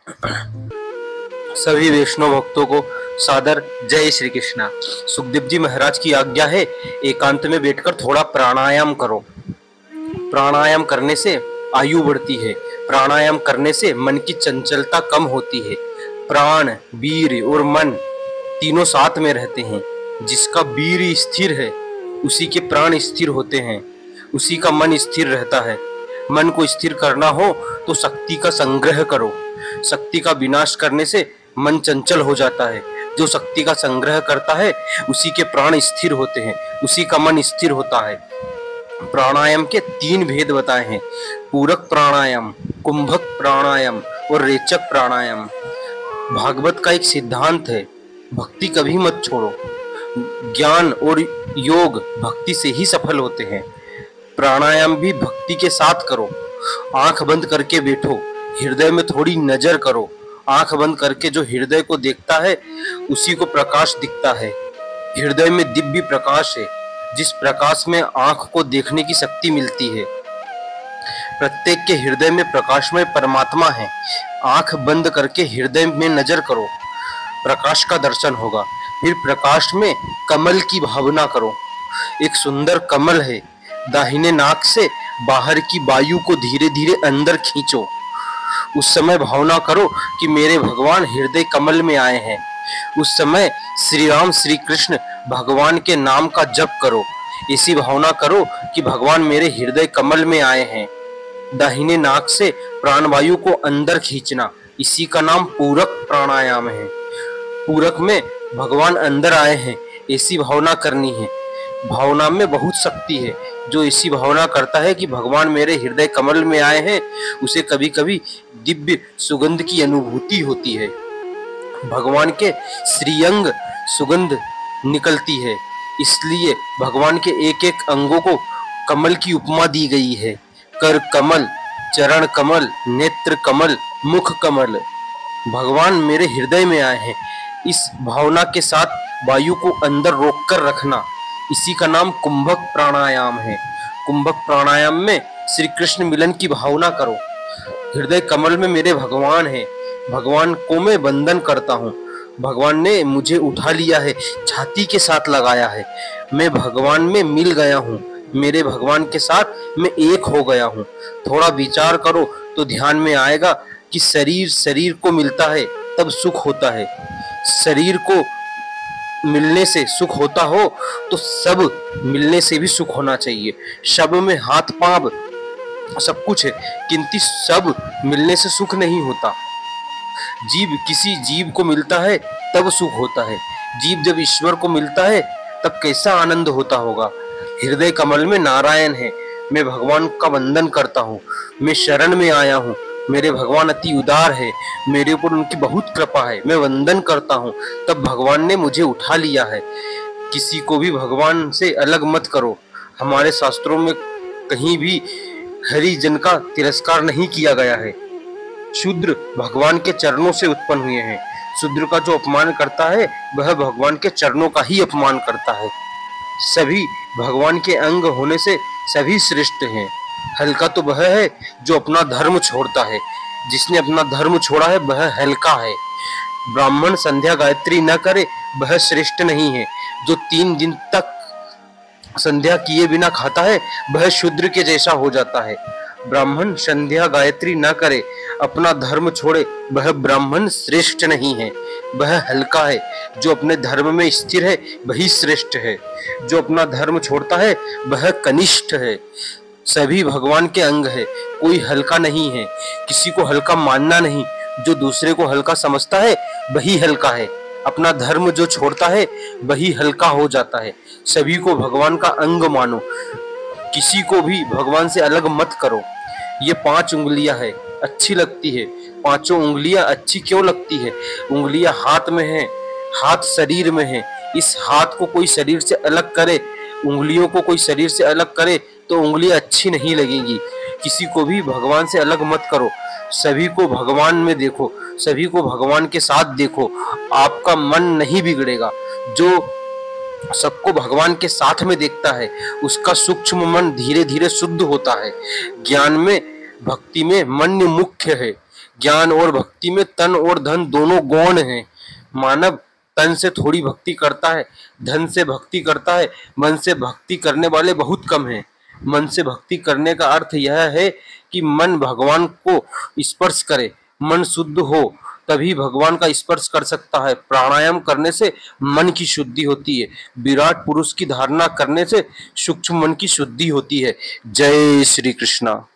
सभी वैष्णव भक्तों को सादर जय श्री कृष्णा। सुखदेव जी महाराज की आज्ञा है, एकांत में बैठकर थोड़ा प्राणायाम करो। प्राणायाम करने से आयु बढ़ती है। प्राणायाम करने से मन की चंचलता कम होती है। प्राण, वीर और मन तीनों साथ में रहते हैं। जिसका वीर स्थिर है उसी के प्राण स्थिर होते हैं, उसी का मन स्थिर रहता है। मन को स्थिर करना हो तो शक्ति का संग्रह करो। शक्ति का विनाश करने से मन चंचल हो जाता है। जो शक्ति का संग्रह करता है उसी के प्राण स्थिर होते हैं, उसी का मन स्थिर होता है। प्राणायाम के 3 भेद बताए हैं: पूरक प्राणायाम, कुंभक प्राणायाम और रेचक प्राणायाम। भागवत का एक सिद्धांत है, भक्ति कभी मत छोड़ो। ज्ञान और योग भक्ति से ही सफल होते हैं। प्राणायाम भी भक्ति के साथ करो। आंख बंद करके बैठो, हृदय में थोड़ी नजर करो। आंख बंद करके जो हृदय को देखता है उसी को प्रकाश दिखता है। हृदय में दिव्य प्रकाश है, जिस प्रकाश में आंख को देखने की शक्ति मिलती है। प्रत्येक के हृदय में प्रकाशमय परमात्मा है। आंख बंद करके हृदय में नजर करो, प्रकाश का दर्शन होगा। फिर प्रकाश में कमल की भावना करो। एक सुंदर कमल है, दाहिने नाक से बाहर की वायु को धीरे धीरे अंदर खींचो। उस समय भावना करो कि मेरे भगवान हृदय कमल में आए हैं। उस समय श्री राम, श्री कृष्ण भगवान के नाम का जप करो। ऐसी भावना करो कि भगवान मेरे हृदय कमल में आए हैं। दाहिने नाक से प्राणवायु को अंदर खींचना, इसी का नाम पूरक प्राणायाम है। पूरक में भगवान अंदर आए हैं, ऐसी भावना करनी है। भावना में बहुत शक्ति है। जो ऐसी भावना करता है कि भगवान मेरे हृदय कमल में आए हैं, उसे कभी कभी दिव्य सुगंध की अनुभूति होती है। भगवान के श्रीअंग सुगंध निकलती है, इसलिए भगवान के एक एक अंगों को कमल की उपमा दी गई है। कर कमल, चरण कमल, नेत्र कमल, मुख कमल। भगवान मेरे हृदय में आए हैं, इस भावना के साथ वायु को अंदर रोक कर रखना, इसी का नाम कुंभक प्राणायाम है। कुंभक प्राणायाम में श्री कृष्ण मिलन की भावना करो। हृदय कमल में मेरे भगवान हैं, भगवान को मैं वंदन करता हूँ। भगवान ने मुझे उठा लिया है, छाती के साथ लगाया है। मैं भगवान में मिल गया हूँ, मेरे भगवान के साथ मैं एक हो गया हूँ। थोड़ा विचार करो तो ध्यान में आएगा कि शरीर को मिलता है तब सुख होता है। शरीर को मिलने से सुख होता हो तो सब मिलने से भी सुख होना चाहिए। सब में हाथ पांव सब कुछ है, किंतु सब मिलने से सुख नहीं होता। जीव किसी जीव को मिलता है तब सुख होता है। जीव जब ईश्वर को मिलता है तब कैसा आनंद होता होगा। हृदय कमल में नारायण है, मैं भगवान का वंदन करता हूँ। मैं शरण में आया हूँ, मेरे भगवान अति उदार है, मेरे ऊपर उनकी बहुत कृपा है। मैं वंदन करता हूँ, तब भगवान ने मुझे उठा लिया है। किसी को भी भगवान से अलग मत करो। हमारे शास्त्रों में कहीं भी हरिजन का तिरस्कार नहीं किया गया है। शूद्र भगवान के चरणों से उत्पन्न हुए हैं। शूद्र का जो अपमान करता है वह भगवान के चरणों का ही अपमान करता है। सभी भगवान के अंग होने से सभी श्रेष्ठ हैं। हल्का तो वह है जो अपना धर्म छोड़ता है। जिसने अपना धर्म छोड़ा है वह हल्का है। ब्राह्मण संध्या गायत्री न करे वह श्रेष्ठ नहीं है। जो 3 दिन तक संध्या किए बिना खाता है वह शूद्र के जैसा हो जाता है। ब्राह्मण संध्या गायत्री न करे, अपना धर्म छोड़े, वह ब्राह्मण श्रेष्ठ नहीं है, वह हल्का है। जो अपने धर्म में स्थिर है वही श्रेष्ठ है। जो अपना धर्म छोड़ता है वह कनिष्ठ है। सभी भगवान के अंग है, कोई हल्का नहीं है। किसी को हल्का मानना नहीं। जो दूसरे को हल्का समझता है वही हल्का है। अपना धर्म जो छोड़ता है वही हल्का हो जाता है। सभी को भगवान का अंग मानो, किसी को भी भगवान से अलग मत करो। ये 5 उंगलियां है, अच्छी लगती है। 5 उंगलियां अच्छी क्यों लगती है? उंगलियां हाथ में है, हाथ शरीर में है। इस हाथ को कोई शरीर से अलग करे, उंगलियों को कोई शरीर से अलग करे तो उंगलियां अच्छी नहीं लगेंगी। किसी को भी भगवान से अलग मत करो। सभी को भगवान में देखो, सभी को भगवान के साथ देखो, आपका मन नहीं बिगड़ेगा। जो सबको भगवान के साथ में देखता है उसका सूक्ष्म मन धीरे धीरे शुद्ध होता है। ज्ञान में, भक्ति में मन मुख्य है। ज्ञान और भक्ति में तन और धन दोनों गौण हैं। मानव तन से थोड़ी भक्ति करता है, धन से भक्ति करता है, मन से भक्ति करने वाले बहुत कम हैं। मन से भक्ति करने का अर्थ यह है कि मन भगवान को स्पर्श करे। मन शुद्ध हो तभी भगवान का स्पर्श कर सकता है। प्राणायाम करने से मन की शुद्धि होती है। विराट पुरुष की धारणा करने से सूक्ष्म मन की शुद्धि होती है। जय श्री कृष्णा।